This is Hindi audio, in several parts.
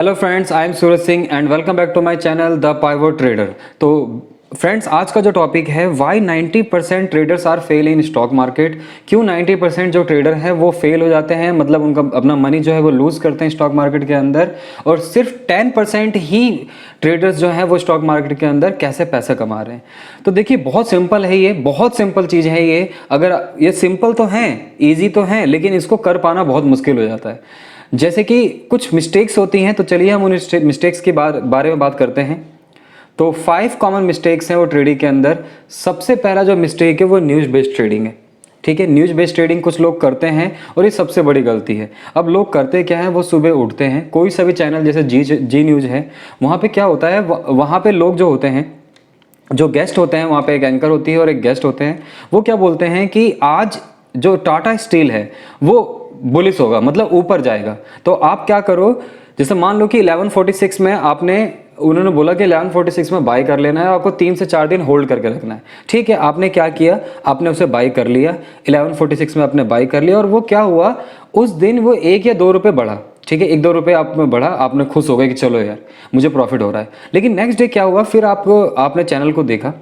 Hello friends, I am Suraj Singh and welcome back to my channel the pivot trader. तो फ्रेंड्स, आज का जो टॉपिक है why 90% traders are fail in stock market. क्यों 90% जो ट्रेडर है वो फेल हो जाते हैं, मतलब उनका अपना मनी जो है वो लूज़ करते हैं स्टॉक मार्केट के अंदर, और सिर्फ 10% ही ट्रेडर्स जो हैं वो स्टॉक मार्केट के अंदर कैसे पैसा कमा रहे हैं। तो देखिए, बहुत सिंपल है, ये बहुत सिंपल चीज़ है ये। अगर ये सिंपल तो है, ईजी तो है, लेकिन इसको कर पाना बहुत मुश्किल हो जाता है। जैसे कि कुछ मिस्टेक्स होती हैं, तो चलिए हम उन मिस्टेक्स के बारे में बात करते हैं। तो 5 कॉमन मिस्टेक्स हैं वो ट्रेडिंग के अंदर। सबसे पहला जो मिस्टेक है वो न्यूज़ बेस्ड ट्रेडिंग है। ठीक है, न्यूज़ बेस्ड ट्रेडिंग कुछ लोग करते हैं और ये सबसे बड़ी गलती है। अब लोग करते क्या है, वो सुबह उठते हैं, कोई सा भी चैनल जैसे जी न्यूज़ है, वहाँ पे क्या होता है, वहाँ पे लोग जो होते हैं, जो गेस्ट होते हैं, वहाँ पे एक एंकर होती है और एक गेस्ट होते हैं, वो क्या बोलते हैं कि आज जो टाटा स्टील है वो बुलिश होगा, मतलब ऊपर जाएगा। तो आप क्या करो, जैसे मान लो कि 1146 में उन्होंने बोला कि 1146 में बाई कर लेना है, आपको 3 से 4 दिन होल्ड करके रखना है। ठीक है, आपने क्या किया, आपने उसे बाई कर लिया, 1146 में आपने बाई कर लिया, और वो क्या हुआ, उस दिन वो 1 या 2 रुपये बढ़ा। ठीक है, 1-2 रुपये आप में बढ़ा, आपने खुश हो गए कि चलो यार मुझे प्रॉफिट हो रहा है। लेकिन नेक्स्ट डे क्या हुआ, फिर आपने चैनल को देखा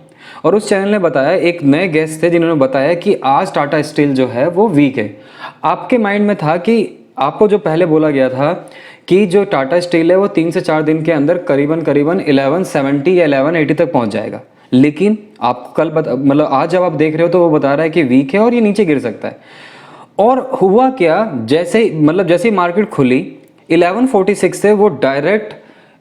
और उस चैनल ने बताया, एक नए गेस्ट थे जिन्होंने बताया कि आज टाटा स्टील जो है वो वीक है। आपके माइंड में था कि आपको जो पहले बोला गया था कि जो टाटा स्टील है वो 3 से 4 दिन के अंदर करीबन 1170 या 1180 तक पहुंच जाएगा। लेकिन आप कल मतलब आज जब आप देख रहे हो तो वो बता रहा है कि वीक है और ये नीचे गिर सकता है। और हुआ क्या, जैसे ही मार्केट खुली 1146 से वो डायरेक्ट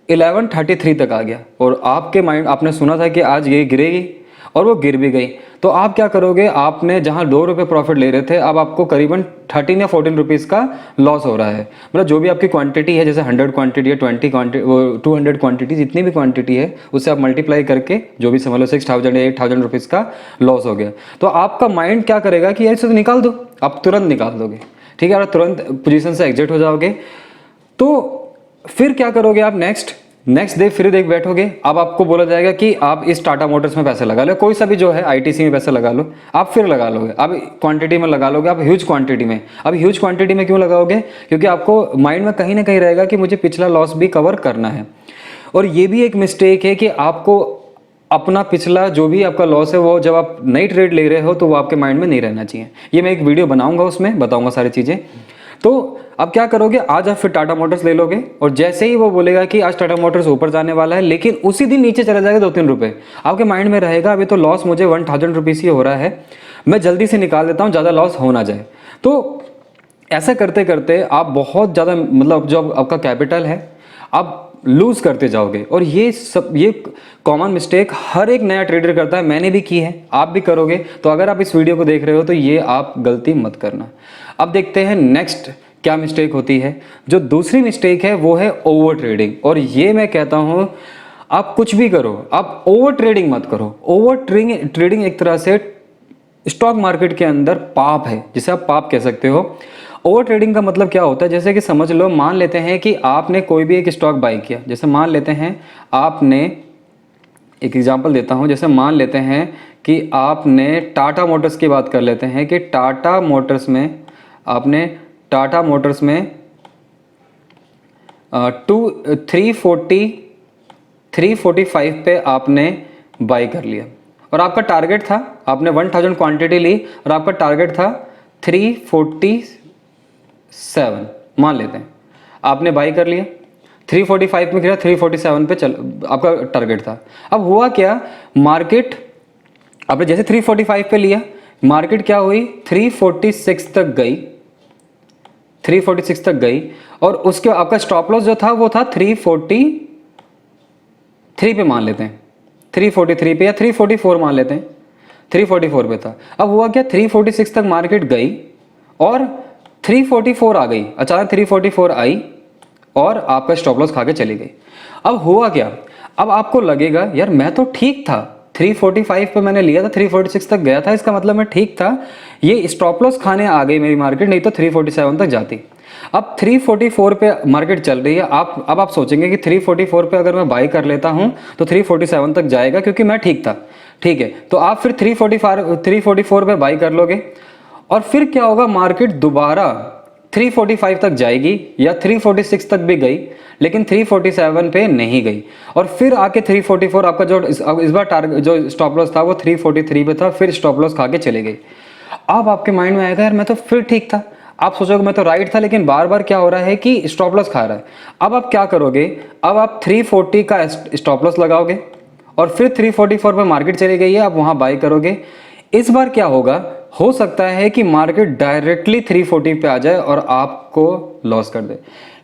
1133 तक आ गया, और आपने सुना था कि आज ये गिरेगी और वो गिर भी गई। तो आप क्या करोगे, आपने जहां 2 रुपये प्रॉफिट ले रहे थे, अब आपको करीबन 13 या 14 रुपीज़ का लॉस हो रहा है। मतलब जो भी आपकी क्वांटिटी है, जैसे 100 क्वांटिटी या 20 क्वांटिटी, 200 क्वांटिटी, जितनी भी क्वांटिटी है उससे आप मल्टीप्लाई करके जो भी समझ लो 6000 या 8000 रुपीज़ का लॉस हो गया। तो आपका माइंड क्या करेगा कि यार इसे तो निकाल दो, आप तुरंत निकाल दोगे। ठीक है, और तुरंत पोजीशन से एग्जिट हो जाओगे। तो फिर क्या करोगे आप, नेक्स्ट डे फिर देख बैठोगे। अब आपको बोला जाएगा कि आप इस टाटा मोटर्स में पैसे लगा लो, कोई सा भी जो है आईटीसी में पैसे लगा लो, आप फिर लगा लोगे। अब क्वांटिटी में लगा लोगे, आप ह्यूज क्वांटिटी में। अब ह्यूज क्वांटिटी में क्यों लगाओगे, क्योंकि आपको माइंड में कहीं ना कहीं रहेगा कि मुझे पिछला लॉस भी कवर करना है। और ये भी एक मिस्टेक है कि आपको अपना पिछला जो भी आपका लॉस है वो जब आप नई ट्रेड ले रहे हो तो वो आपके माइंड में नहीं रहना चाहिए। ये मैं एक वीडियो बनाऊंगा, उसमें बताऊंगा सारी चीज़ें। तो अब क्या करोगे, आज आप फिर टाटा मोटर्स ले लोगे, और जैसे ही वो बोलेगा कि आज टाटा मोटर्स ऊपर जाने वाला है, लेकिन उसी दिन नीचे चला जाएगा 2-3 रुपये, आपके माइंड में रहेगा अभी तो लॉस मुझे 1000 रुपीज़ ही हो रहा है, मैं जल्दी से निकाल देता हूँ, ज़्यादा लॉस हो ना जाए। तो ऐसा करते करते आप बहुत ज़्यादा, मतलब जो आपका कैपिटल है आप लूज़ करते जाओगे। और ये कॉमन मिस्टेक हर एक नया ट्रेडर करता है, मैंने भी की है, आप भी करोगे। तो अगर आप इस वीडियो को देख रहे हो तो ये आप गलती मत करना। अब देखते हैं नेक्स्ट क्या मिस्टेक होती है। जो दूसरी मिस्टेक है वो है ओवर ट्रेडिंग। और ये मैं कहता हूँ, आप कुछ भी करो, आप ओवर ट्रेडिंग मत करो। ओवर ट्रेडिंग एक तरह से स्टॉक मार्केट के अंदर पाप है, जिसे आप पाप कह सकते हो। ओवर ट्रेडिंग का मतलब क्या होता है, जैसे कि समझ लो, मान लेते हैं कि आपने कोई भी एक स्टॉक बाई किया। जैसे मान लेते हैं आपने, एक एग्जांपल देता हूं, जैसे मान लेते हैं कि आपने टाटा मोटर्स की बात कर लेते हैं कि टाटा मोटर्स में आपने 345 पे आपने बाई कर लिया, और आपका टारगेट था, आपने 1000 क्वांटिटी ली और आपका टारगेट था 347, मान लेते हैं, आपने बाई कर लिया, 345 में गिरा, 347 पे आपका टारगेट था। अब हुआ क्या, मार्केट आपने जैसे 345 पे लिया, मार्केट क्या हुई, 346 तक गई, और उसके आपका स्टॉप लॉस जो था वो था 343 पे, मान लेते हैं 343 पे, या 344 मान लेते हैं, 344 पे था। अब हुआ क्या, 346 तक मार्केट गई और 344 आ गई, अचानक 344 आई और आपका स्टॉप लॉस खा के चली गई। अब हुआ क्या, अब आपको लगेगा यार मैं तो ठीक था, 345 पे मैंने लिया था, 346 तक गया था, इसका मतलब मैं ठीक था, ये स्टॉप लॉस खाने आ गई मेरी मार्केट, नहीं तो 347 तक जाती। अब 344 पे मार्केट चल रही है, अब आप सोचेंगे कि 344 पे अगर मैं बाई कर लेता हूं तो 347 तक जाएगा क्योंकि मैं ठीक था। ठीक है, तो आप फिर 344 पे बाई कर लोगे, और फिर क्या होगा, मार्केट दोबारा 345 तक जाएगी या 346 तक भी गई, लेकिन 347 पे नहीं गई, और फिर आके 344 आपका जो इस बार टारगेट जो स्टॉप लॉस था वो 343 पे था, फिर स्टॉप लॉस खा के चले गई। अब आपके माइंड में आएगा यार मैं तो फिर ठीक था, आप सोचोगे मैं तो राइट था, लेकिन बार बार क्या हो रहा है कि स्टॉप लॉस खा रहा है। अब आप क्या करोगे, अब आप 340 का स्टॉप लॉस लगाओगे और फिर 344 पे मार्केट चली गई है, आप वहां बाय करोगे। इस बार क्या होगा, हो सकता है कि मार्केट डायरेक्टली 340 पे आ जाए और आपको लॉस कर दे,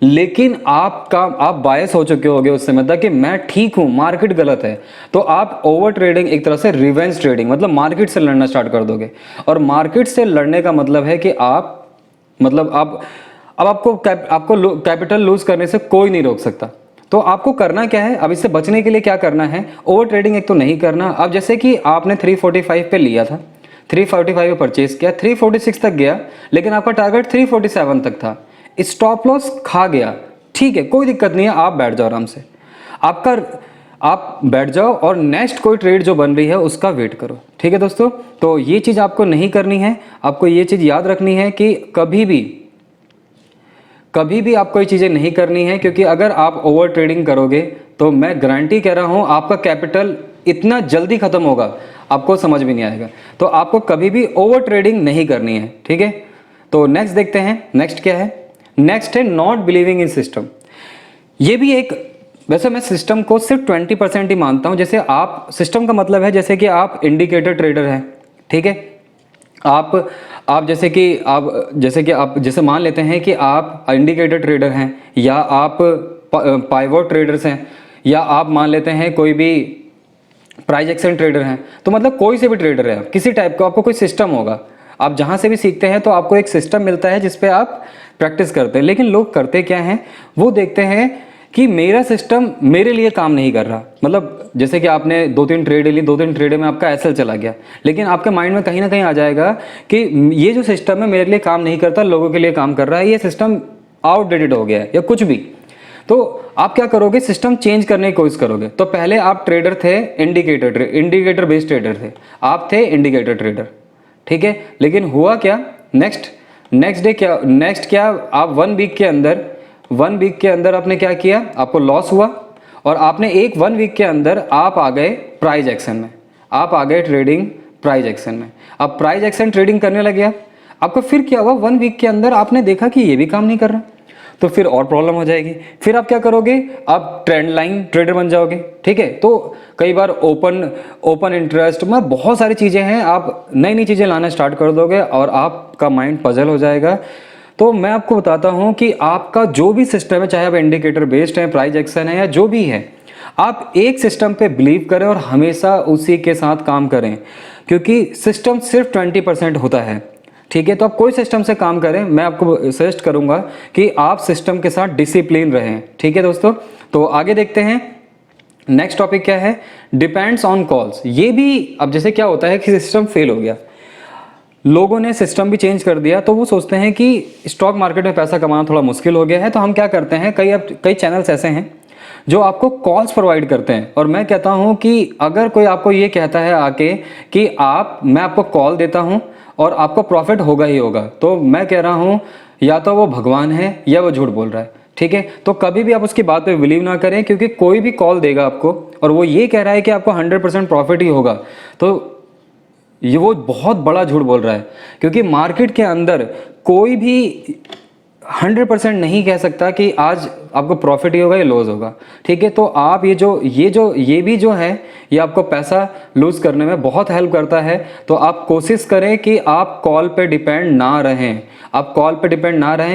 लेकिन आप बायस हो चुके होगे उस समय तक कि मैं ठीक हूं, मार्केट गलत है, तो आप ओवर ट्रेडिंग, एक तरह से रिवेंज ट्रेडिंग, मतलब मार्केट से लड़ना स्टार्ट कर दोगे। और मार्केट से लड़ने का मतलब है कि आप मतलब अब आपको कैपिटल लूज करने से कोई नहीं रोक सकता। तो आपको करना क्या है, अब इससे बचने के लिए क्या करना है, ओवर ट्रेडिंग एक तो नहीं करना। अब जैसे कि आपने 345 पे लिया था, 345 पे परचेज किया, 346 तक गया, लेकिन आपका टारगेट 347 तक था, स्टॉप लॉस खा गया, ठीक है, कोई दिक्कत नहीं है, आप बैठ जाओ आराम से, आप बैठ जाओ और नेक्स्ट कोई ट्रेड जो बन रही है उसका वेट करो। ठीक है दोस्तों, तो ये चीज़ आपको नहीं करनी है, आपको ये चीज़ याद रखनी है कि कभी भी आपको ये चीज़ें नहीं करनी है, क्योंकि अगर आप ओवर ट्रेडिंग करोगे तो मैं गारंटी कह रहा हूँ आपका कैपिटल इतना जल्दी खत्म होगा, आपको समझ भी नहीं आएगा। तो आपको कभी भी ओवर ट्रेडिंग नहीं करनी है, ठीक है। तो नेक्स्ट देखते हैं, नेक्स्ट क्या है, नेक्स्ट है नॉट बिलीविंग इन सिस्टम। ये भी एक, वैसे मैं सिस्टम को सिर्फ 20% ही मानता हूँ। जैसे आप, सिस्टम का मतलब है जैसे कि आप इंडिकेटर ट्रेडर हैं, ठीक है, आप जैसे मान लेते हैं कि आप इंडिकेटर ट्रेडर हैं, या आप पाइवोट ट्रेडर्स हैं, या आप मान लेते हैं कोई भी प्राइस एक्शन ट्रेडर हैं। तो मतलब कोई से भी ट्रेडर है, किसी टाइप का, आपको कोई सिस्टम होगा, आप जहां से भी सीखते हैं तो आपको एक सिस्टम मिलता है जिस पे आप प्रैक्टिस करते हैं। लेकिन लोग करते क्या हैं, वो देखते हैं कि मेरा सिस्टम मेरे लिए काम नहीं कर रहा। मतलब जैसे कि आपने 2-3 ट्रेड ली, 2-3 ट्रेड में आपका एसएल चला गया, लेकिन आपके माइंड में कहीं ना कहीं आ जाएगा कि ये जो सिस्टम है मेरे लिए काम नहीं करता, लोगों के लिए काम कर रहा है, ये सिस्टम आउटडेटेड हो गया है या कुछ भी। तो आप क्या करोगे, सिस्टम चेंज करने की कोशिश करोगे। तो पहले आप ट्रेडर थे, इंडिकेटर बेस्ड ट्रेडर थे, आप थे इंडिकेटर ट्रेडर, ठीक है। लेकिन हुआ क्या, नेक्स्ट क्या, आप 1 वीक के अंदर आपने क्या किया, आपको लॉस हुआ, और आपने 1 वीक के अंदर आप आ गए प्राइस एक्शन में, आप आ गए ट्रेडिंग प्राइस एक्शन में। अब प्राइस एक्शन ट्रेडिंग करने लगे आपको फिर क्या हुआ, 1 वीक के अंदर आपने देखा कि ये भी काम नहीं कर रहा, तो फिर और प्रॉब्लम हो जाएगी। फिर आप क्या करोगे, आप ट्रेंड लाइन ट्रेडर बन जाओगे, ठीक है। तो कई बार ओपन इंटरेस्ट में बहुत सारी चीज़ें हैं, आप नई नई चीज़ें लाना स्टार्ट कर दोगे और आपका माइंड पजल हो जाएगा। तो मैं आपको बताता हूं कि आपका जो भी सिस्टम है, चाहे आप इंडिकेटर बेस्ड है, प्राइस एक्शन है, या जो भी है, आप एक सिस्टम पे बिलीव करें और हमेशा उसी के साथ काम करें, क्योंकि सिस्टम सिर्फ 20% होता है, ठीक है। तो आप कोई सिस्टम से काम करें, मैं आपको सजेस्ट करूंगा कि आप सिस्टम के साथ डिसिप्लिन रहें, ठीक है दोस्तों। तो आगे देखते हैं, नेक्स्ट टॉपिक क्या है, डिपेंड्स ऑन कॉल्स। ये भी, अब जैसे क्या होता है कि सिस्टम फेल हो गया, लोगों ने सिस्टम भी चेंज कर दिया, तो वो सोचते हैं कि स्टॉक मार्केट में पैसा कमाना थोड़ा मुश्किल हो गया है, तो हम क्या करते हैं, कई चैनल्स ऐसे हैं जो आपको कॉल्स प्रोवाइड करते हैं। और मैं कहता हूं कि अगर कोई आपको ये कहता है आके कि मैं आपको कॉल देता हूं और आपको प्रॉफिट होगा ही होगा, तो मैं कह रहा हूं या तो वो भगवान है या वो झूठ बोल रहा है, ठीक है। तो कभी भी आप उसकी बात पे बिलीव ना करें, क्योंकि कोई भी कॉल देगा आपको और वो ये कह रहा है कि आपको 100% प्रॉफिट ही होगा, तो ये वो बहुत बड़ा झूठ बोल रहा है। क्योंकि मार्केट के अंदर कोई भी 100% नहीं कह सकता कि आज आपको प्रॉफिट ही होगा या लॉस होगा, ठीक है। तो आप ये भी जो है, ये आपको पैसा लूज करने में बहुत हेल्प करता है। तो आप कोशिश करें कि आप कॉल पे डिपेंड ना रहें,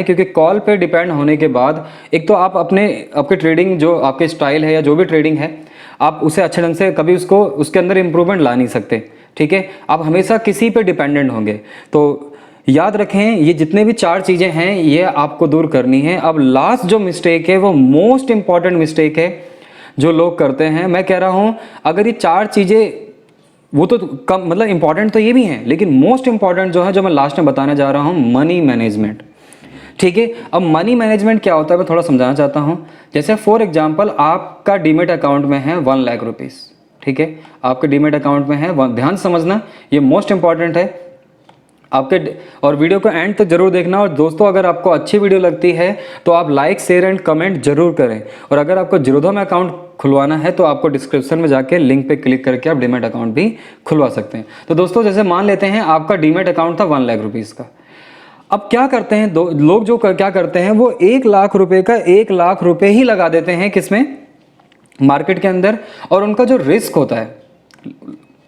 क्योंकि कॉल पे डिपेंड होने के बाद एक तो आप आपके ट्रेडिंग, जो आपके स्टाइल है या जो भी ट्रेडिंग है, आप उसे अच्छे ढंग से कभी उसके अंदर इंप्रूवमेंट ला नहीं सकते, ठीक है। आप हमेशा किसी पे डिपेंडेंट होंगे। तो याद रखें, ये जितने भी 4 चीज़ें हैं ये आपको दूर करनी है। अब लास्ट जो मिस्टेक है वो मोस्ट इंपॉर्टेंट मिस्टेक है जो लोग करते हैं। मैं कह रहा हूं अगर ये 4 चीज़ें, वो तो कम, मतलब इंपॉर्टेंट तो ये भी हैं, लेकिन मोस्ट इंपॉर्टेंट जो है, जो मैं लास्ट में बताने जा रहा हूं, मनी मैनेजमेंट, ठीक है। अब मनी मैनेजमेंट क्या होता है मैं थोड़ा समझाना चाहता हूं। जैसे फॉर एग्जांपल आपका डीमेट अकाउंट में है 1 लाख रुपीस, ठीक है, आपके डीमेट अकाउंट में है, ध्यान समझना, ये मोस्ट इंपॉर्टेंट है। आपके, और वीडियो को एंड तक जरूर देखना। और दोस्तों अगर आपको अच्छी वीडियो लगती है तो आप लाइक शेयर एंड कमेंट जरूर करें। और अगर आपको जीरोधा में अकाउंट खुलवाना है तो आपको डिस्क्रिप्शन में जाके लिंक पे क्लिक करके आप डीमैट अकाउंट भी खुलवा सकते हैं। तो दोस्तों जैसे मान लेते हैं आपका डीमैट अकाउंट था 1 लाख रुपीज़ का। अब क्या करते हैं लोग जो क्या करते हैं, वो 1 लाख रुपए का 1 लाख रुपए ही लगा देते हैं किसमें, मार्केट के अंदर। और उनका जो रिस्क होता है,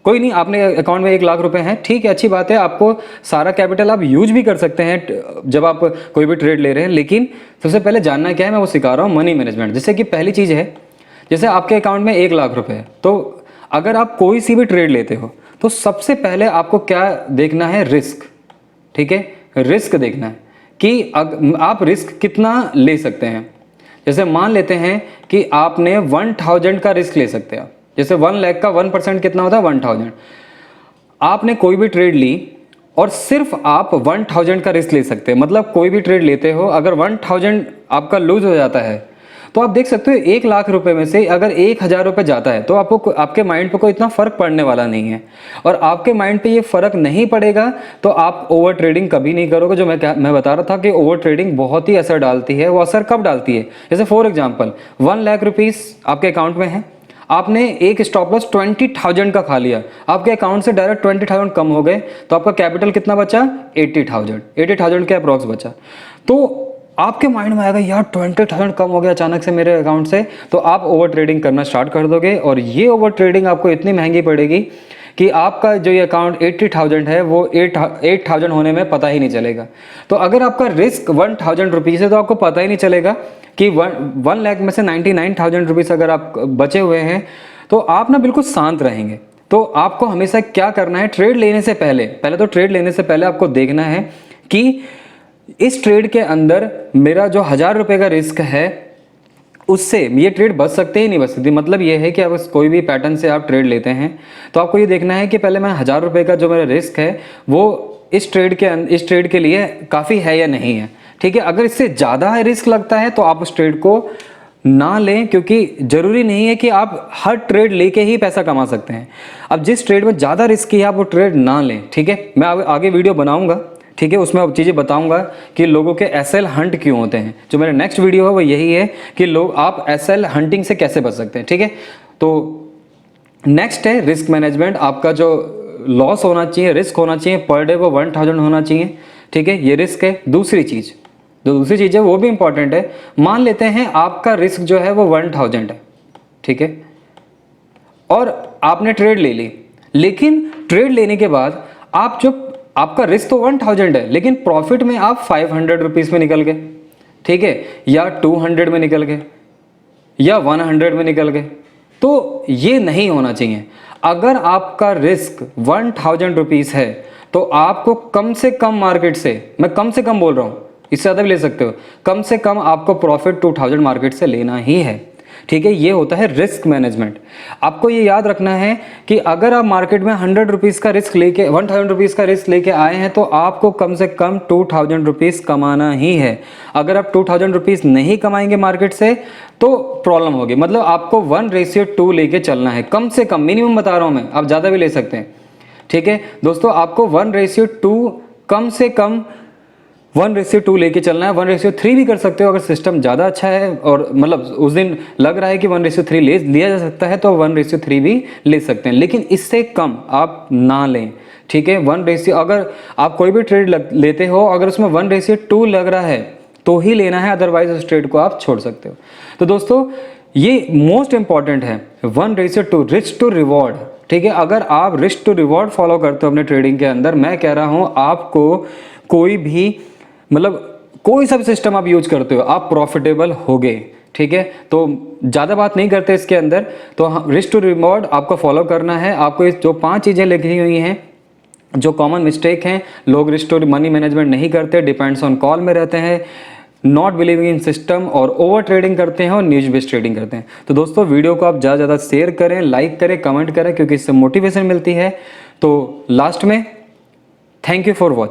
कोई नहीं, आपने अकाउंट में 1 लाख रुपए हैं, ठीक है, अच्छी बात है, आपको सारा कैपिटल आप यूज भी कर सकते हैं जब आप कोई भी ट्रेड ले रहे हैं। लेकिन सबसे पहले जानना क्या है, मैं वो सिखा रहा हूँ, मनी मैनेजमेंट। जैसे कि पहली चीज़ है, जैसे आपके अकाउंट में 1 लाख रुपए है, तो अगर आप कोई सी भी ट्रेड लेते हो तो सबसे पहले आपको क्या देखना है, रिस्क। ठीक है, रिस्क देखना है कि आप रिस्क कितना ले सकते हैं। जैसे मान लेते हैं कि आपने 1000 का रिस्क ले सकते हैं। जैसे 1 लाख का 1% कितना होता है, 1000। आपने कोई भी ट्रेड ली और सिर्फ आप 1000 का रिस्क ले सकते हैं। मतलब कोई भी ट्रेड लेते हो, अगर 1000 आपका लूज हो जाता है तो आप देख सकते हो 1 लाख रुपए में से अगर 1000 रुपये जाता है तो आपको, आपके माइंड पे कोई इतना फर्क पड़ने वाला नहीं है। और आपके माइंड पे ये फर्क नहीं पड़ेगा तो आप ओवर ट्रेडिंग कभी नहीं करोगे। जो मैं बता रहा था कि ओवर ट्रेडिंग बहुत ही असर डालती है। वो असर कब डालती है, जैसे फॉर एग्जाम्पल 1 लाख रुपीज़ आपके अकाउंट में है, आपने एक स्टॉप लॉस 20,000 का खा लिया, आपके अकाउंट से डायरेक्ट 20,000 कम हो गए, तो आपका कैपिटल कितना बचा, 80,000 के अप्रॉक्स बचा। तो आपके माइंड में आएगा यार 20,000 कम हो गया अचानक से मेरे अकाउंट से, तो आप ओवर ट्रेडिंग करना स्टार्ट कर दोगे। और ये ओवर ट्रेडिंग आपको इतनी महंगी पड़ेगी कि आपका जो ये अकाउंट 80,000 है वो 8,000 होने में पता ही नहीं चलेगा। तो अगर आपका रिस्क 1,000 रुपीज़ है तो आपको पता ही नहीं चलेगा कि 1 लाख में से 99,000 रुपीज़ अगर आप बचे हुए हैं तो आप ना बिल्कुल शांत रहेंगे। तो आपको हमेशा क्या करना है, ट्रेड लेने से पहले तो ट्रेड लेने से पहले आपको देखना है कि इस ट्रेड के अंदर मेरा जो 1000 रुपये का रिस्क है उससे ये ट्रेड बच सकते ही नहीं बच सकती। मतलब ये है कि अब कोई भी पैटर्न से आप ट्रेड लेते हैं तो आपको ये देखना है कि पहले मैं 1000 रुपये का जो मेरा रिस्क है वो इस ट्रेड के लिए काफ़ी है या नहीं है। ठीक है, अगर इससे ज़्यादा रिस्क लगता है तो आप उस ट्रेड को ना लें, क्योंकि ज़रूरी नहीं है कि आप हर ट्रेड लेके ही पैसा कमा सकते हैं। अब जिस ट्रेड में ज़्यादा रिस्क है आप वो ट्रेड ना लें। ठीक है, मैं आगे वीडियो बनाऊँगा, ठीक है, उसमें अब चीज़ें बताऊंगा कि लोगों के एसएल हंट क्यों होते हैं। जो मेरा नेक्स्ट वीडियो है वो यही है कि आप एसएल हंटिंग से कैसे बच सकते हैं। ठीक है, तो नेक्स्ट है रिस्क मैनेजमेंट। आपका जो लॉस होना चाहिए, रिस्क होना चाहिए पर डे वो 1000 होना चाहिए। ठीक है, ये रिस्क है। दूसरी चीज़ है वो भी इंपॉर्टेंट है। मान लेते हैं आपका रिस्क जो है वो 1000 है, ठीक है, और आपने ट्रेड ले ली, लेकिन ट्रेड लेने के बाद आपका रिस्क तो 1000 है लेकिन प्रॉफिट में आप 500 रुपीज़ में निकल गए, ठीक है, या 200 में निकल गए या 100 में निकल गए, तो ये नहीं होना चाहिए। अगर आपका रिस्क 1000 रुपीज़ है तो आपको कम से कम मार्केट से, मैं कम से कम बोल रहा हूँ, इससे ज़्यादा भी ले सकते हो, कम से कम आपको प्रॉफिट 2000 मार्केट से लेना ही है। ठीक है, ये होता है रिस्क मैनेजमेंट। आपको ये याद रखना है कि अगर आप मार्केट में 100 रुपीज़ का रिस्क लेके 1000 रुपीज़ का रिस्क लेके आए हैं तो आपको कम से कम 2000 रुपीज़ कमाना ही है। अगर आप 2000 रुपीज़ नहीं कमाएंगे मार्केट से तो प्रॉब्लम होगी। मतलब आपको 1:2 लेके चलना है, कम से कम, मिनिमम बता रहा हूँ मैं, आप ज़्यादा भी ले सकते हैं। ठीक है दोस्तों, आपको 1:2 कम से कम 1:2 लेके चलना है। 1:3 भी कर सकते हो अगर सिस्टम ज़्यादा अच्छा है और मतलब उस दिन लग रहा है कि 1:3 लिया जा सकता है तो 1:3 भी ले सकते हैं, लेकिन इससे कम आप ना लें। ठीक है, अगर आप कोई भी ट्रेड लेते हो, अगर उसमें 1:2 लग रहा है तो ही लेना है, अदरवाइज उस ट्रेड को आप छोड़ सकते हो। तो दोस्तों ये मोस्ट इंपॉर्टेंट है 1:2, रिस्क टू रिवॉर्ड। ठीक है, अगर आप रिस्क टू रिवॉर्ड फॉलो करते हो अपने ट्रेडिंग के अंदर, मैं कह रहा हूँ आपको कोई भी, मतलब कोई सा भी सिस्टम आप यूज करते हो, आप प्रॉफिटेबल होगे। ठीक है, तो ज़्यादा बात नहीं करते इसके अंदर, तो रिस्क टू रिवॉर्ड आपको फॉलो करना है। आपको इस जो 5 चीज़ें लिखी हुई हैं, जो कॉमन मिस्टेक हैं, लोग रिस्क टू मनी मैनेजमेंट नहीं करते, डिपेंड्स ऑन कॉल में रहते हैं, नॉट बिलीविंग इन सिस्टम, और ओवर ट्रेडिंग करते हैं और न्यूज बेस्ड ट्रेडिंग करते हैं। तो दोस्तों वीडियो को आप ज़्यादा शेयर करें, लाइक करें, कमेंट करें, क्योंकि इससे मोटिवेशन मिलती है। तो लास्ट में थैंक यू फॉर वॉचिंग।